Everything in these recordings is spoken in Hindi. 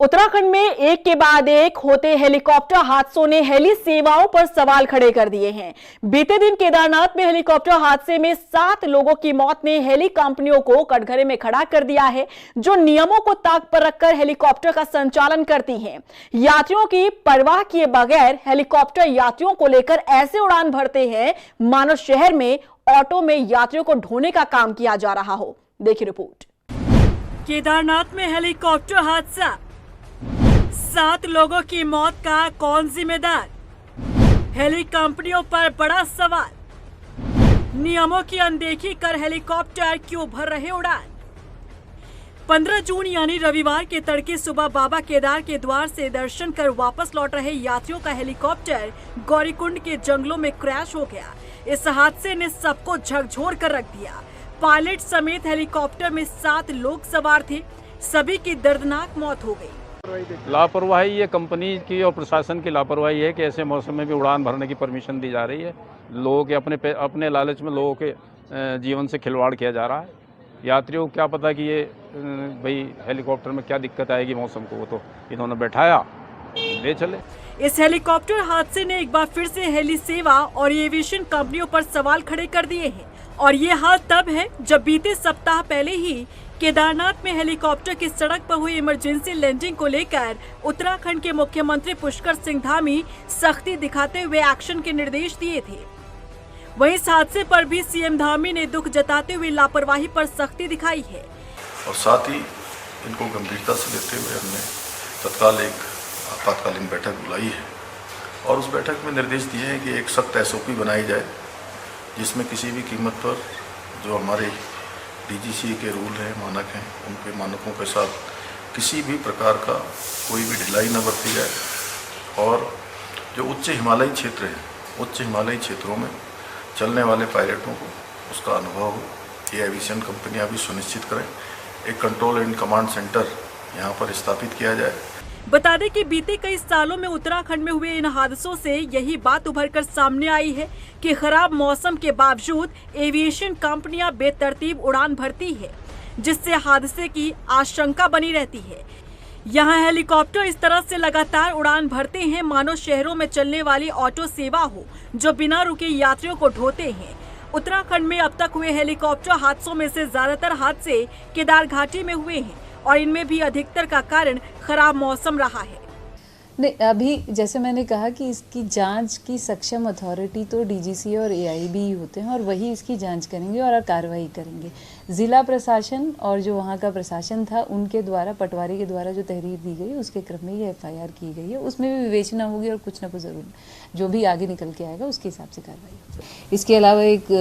उत्तराखंड में एक के बाद एक होते हेलीकॉप्टर हादसों ने हेली सेवाओं पर सवाल खड़े कर दिए हैं। बीते दिन केदारनाथ में हेलीकॉप्टर हादसे में 7 लोगों की मौत ने हेली कंपनियों को कटघरे में खड़ा कर दिया है, जो नियमों को ताक पर रखकर हेलीकॉप्टर का संचालन करती हैं। यात्रियों की परवाह किए बगैर हेलीकॉप्टर यात्रियों को लेकर ऐसे उड़ान भरते हैं मानो शहर में ऑटो में यात्रियों को ढोने का काम किया जा रहा हो। देखिए रिपोर्ट। केदारनाथ में हेलीकॉप्टर हादसा, 7 लोगों की मौत का कौन जिम्मेदार? हेली कंपनियों पर बड़ा सवाल। नियमों की अनदेखी कर हेलीकॉप्टर क्यों भर रहे उड़ान? 15 जून यानी रविवार के तड़के सुबह बाबा केदार के द्वार से दर्शन कर वापस लौट रहे यात्रियों का हेलीकॉप्टर गौरीकुंड के जंगलों में क्रैश हो गया। इस हादसे ने सबको झकझोर कर रख दिया। पायलट समेत हेलीकॉप्टर में 7 लोग सवार थे। सभी की दर्दनाक मौत हो गई। लापरवाही ये कंपनी की और प्रशासन की लापरवाही है कि ऐसे मौसम में भी उड़ान भरने की परमिशन दी जा रही है। लोगों के अपने लालच में लोगों के जीवन से खिलवाड़ किया जा रहा है। यात्रियों को क्या पता कि ये भाई हेलीकॉप्टर में क्या दिक्कत आएगी मौसम को, वो तो इन्होंने बैठाया ले चले। इस हेलीकॉप्टर हादसे ने एक बार फिर से हेली सेवा और एविएशन कंपनियों पर सवाल खड़े कर दिए हैं। और ये हाल तब है जब बीते सप्ताह पहले ही केदारनाथ में हेलीकॉप्टर की सड़क पर हुई इमरजेंसी लैंडिंग को लेकर उत्तराखंड के मुख्यमंत्री पुष्कर सिंह धामी सख्ती दिखाते हुए एक्शन के निर्देश दिए थे। वहीं इस हादसे पर भी सीएम धामी ने दुख जताते हुए लापरवाही पर सख्ती दिखाई है। और साथ ही इनको गंभीरता से लेते हुए हमने तत्काल एक आपातकालीन बैठक बुलाई है और उस बैठक में निर्देश दिए हैं कि एक सख्त SOP बनाई जाए, जिसमें किसी भी कीमत पर जो हमारे DGCA के रूल हैं, मानक हैं, उनके मानकों के साथ किसी भी प्रकार का कोई भी ढिलाई न बरती जाए। और जो उच्च हिमालयी क्षेत्र हैं, उच्च हिमालयी क्षेत्रों में चलने वाले पायलटों को उसका अनुभव हो, ये एविएशन कंपनियां भी सुनिश्चित करें। एक कंट्रोल एंड कमांड सेंटर यहाँ पर स्थापित किया जाए। बता दें कि बीते कई सालों में उत्तराखंड में हुए इन हादसों से यही बात उभरकर सामने आई है कि खराब मौसम के बावजूद एविएशन कंपनियां बेतरतीब उड़ान भरती है, जिससे हादसे की आशंका बनी रहती है। यहां हेलीकॉप्टर इस तरह से लगातार उड़ान भरते हैं मानो शहरों में चलने वाली ऑटो सेवा हो, जो बिना रुके यात्रियों को ढोते हैं। उत्तराखंड में अब तक हुए हेलीकॉप्टर हादसों में से ज्यादातर हादसे केदार घाटी में हुए हैं और इनमें भी अधिकतर का कारण खराब मौसम रहा है। नहीं, अभी जैसे मैंने कहा कि इसकी जांच की सक्षम अथॉरिटी तो DGCA और AIB ही होते हैं और वही इसकी जांच करेंगे और कार्रवाई करेंगे। ज़िला प्रशासन और जो वहाँ का प्रशासन था उनके द्वारा, पटवारी के द्वारा जो तहरीर दी गई उसके क्रम में ये FIR की गई है। उसमें भी विवेचना होगी और कुछ ना कुछ ज़रूर जो भी आगे निकल के आएगा उसके हिसाब से कार्रवाई होगी। इसके अलावा एक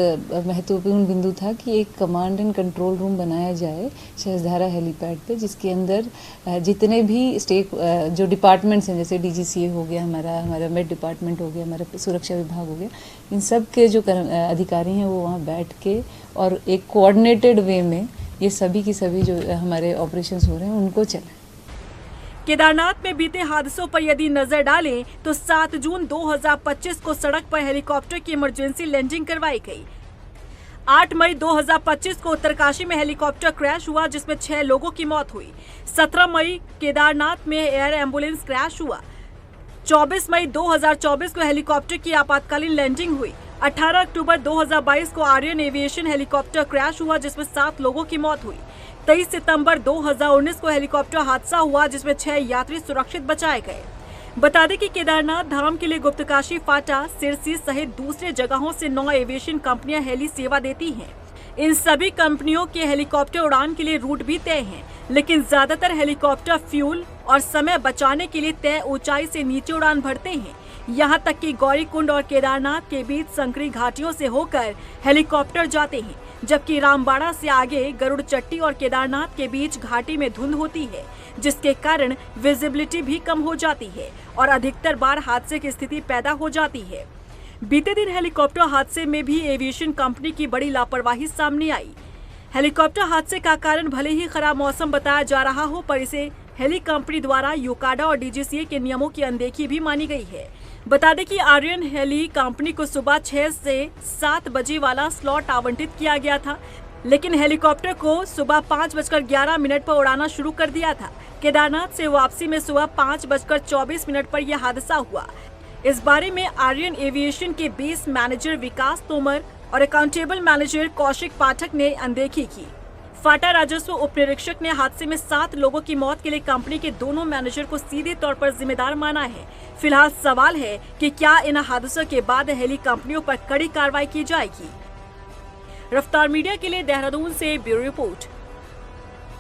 महत्वपूर्ण बिंदु था कि एक कमांड एंड कंट्रोल रूम बनाया जाए शेषधारा हेलीपैड पे, जिसके अंदर जितने भी जो डिपार्टमेंट्स हैं, जैसे DGCA हो गया, हमारा मेड डिपार्टमेंट हो गया, हमारा सुरक्षा विभाग हो गया, इन सब के जो अधिकारी हैं वो वहाँ बैठ के और एक कोऑर्डिनेटेड वे में ये सभी की सभी जो हमारे ऑपरेशंस हो रहे हैं उनको चलाएं। केदारनाथ में बीते हादसों पर यदि नजर डालें तो 7 जून 2025 को सड़क पर हेलीकॉप्टर की इमरजेंसी लैंडिंग करवाई गई। 8 मई 2025 को उत्तरकाशी में हेलीकॉप्टर क्रैश हुआ, जिसमें 6 लोगों की मौत हुई। 17 मई केदारनाथ में एयर एम्बुलेंस क्रैश हुआ। 24 मई 2024 को हेलीकॉप्टर की आपातकालीन लैंडिंग हुई। 18 अक्टूबर 2022 को आर्यन एविएशन हेलीकॉप्टर क्रैश हुआ, जिसमें 7 लोगों की मौत हुई। 23 सितंबर 2019 को हेलीकॉप्टर हादसा हुआ, जिसमें 6 यात्री सुरक्षित बचाए गए। बता दें कि केदारनाथ धाम के लिए गुप्तकाशी, फाटा, सिरसी सहित दूसरे जगहों से 9 एविएशन कंपनियां हेली सेवा देती हैं। इन सभी कंपनियों के हेलीकॉप्टर उड़ान के लिए रूट भी तय हैं, लेकिन ज्यादातर हेलीकॉप्टर फ्यूल और समय बचाने के लिए तय ऊंचाई से नीचे उड़ान भरते हैं। यहां तक कि गौरीकुंड और केदारनाथ के बीच संकरी घाटियों से होकर हेलीकॉप्टर जाते हैं, जबकि रामबाड़ा से आगे गरुड़ चट्टी और केदारनाथ के बीच घाटी में धुंध होती है, जिसके कारण विजिबिलिटी भी कम हो जाती है और अधिकतर बार हादसे की स्थिति पैदा हो जाती है। बीते दिन हेलीकॉप्टर हादसे में भी एविएशन कंपनी की बड़ी लापरवाही सामने आई। हेलीकॉप्टर हादसे का कारण भले ही खराब मौसम बताया जा रहा हो, पर इसे हेली कंपनी द्वारा यूकाडा और DGCA के नियमों की अनदेखी भी मानी गई है। बता दें कि आर्यन हेली कंपनी को सुबह 6 से 7 बजे वाला स्लॉट आवंटित किया गया था, लेकिन हेलीकॉप्टर को सुबह 5:11 पर उड़ाना शुरू कर दिया था। केदारनाथ से वापसी में सुबह 5:24 पर यह हादसा हुआ। इस बारे में आर्यन एविएशन के बेस मैनेजर विकास तोमर और अकाउंटेबल मैनेजर कौशिक पाठक ने अनदेखी की। फाटा राजस्व उप निरीक्षक ने हादसे में 7 लोगों की मौत के लिए कंपनी के दोनों मैनेजर को सीधे तौर पर जिम्मेदार माना है। फिलहाल सवाल है कि क्या इन हादसों के बाद हेली कंपनियों पर कड़ी कार्रवाई की जाएगी। रफ्तार मीडिया के लिए देहरादून से ब्यूरो रिपोर्ट।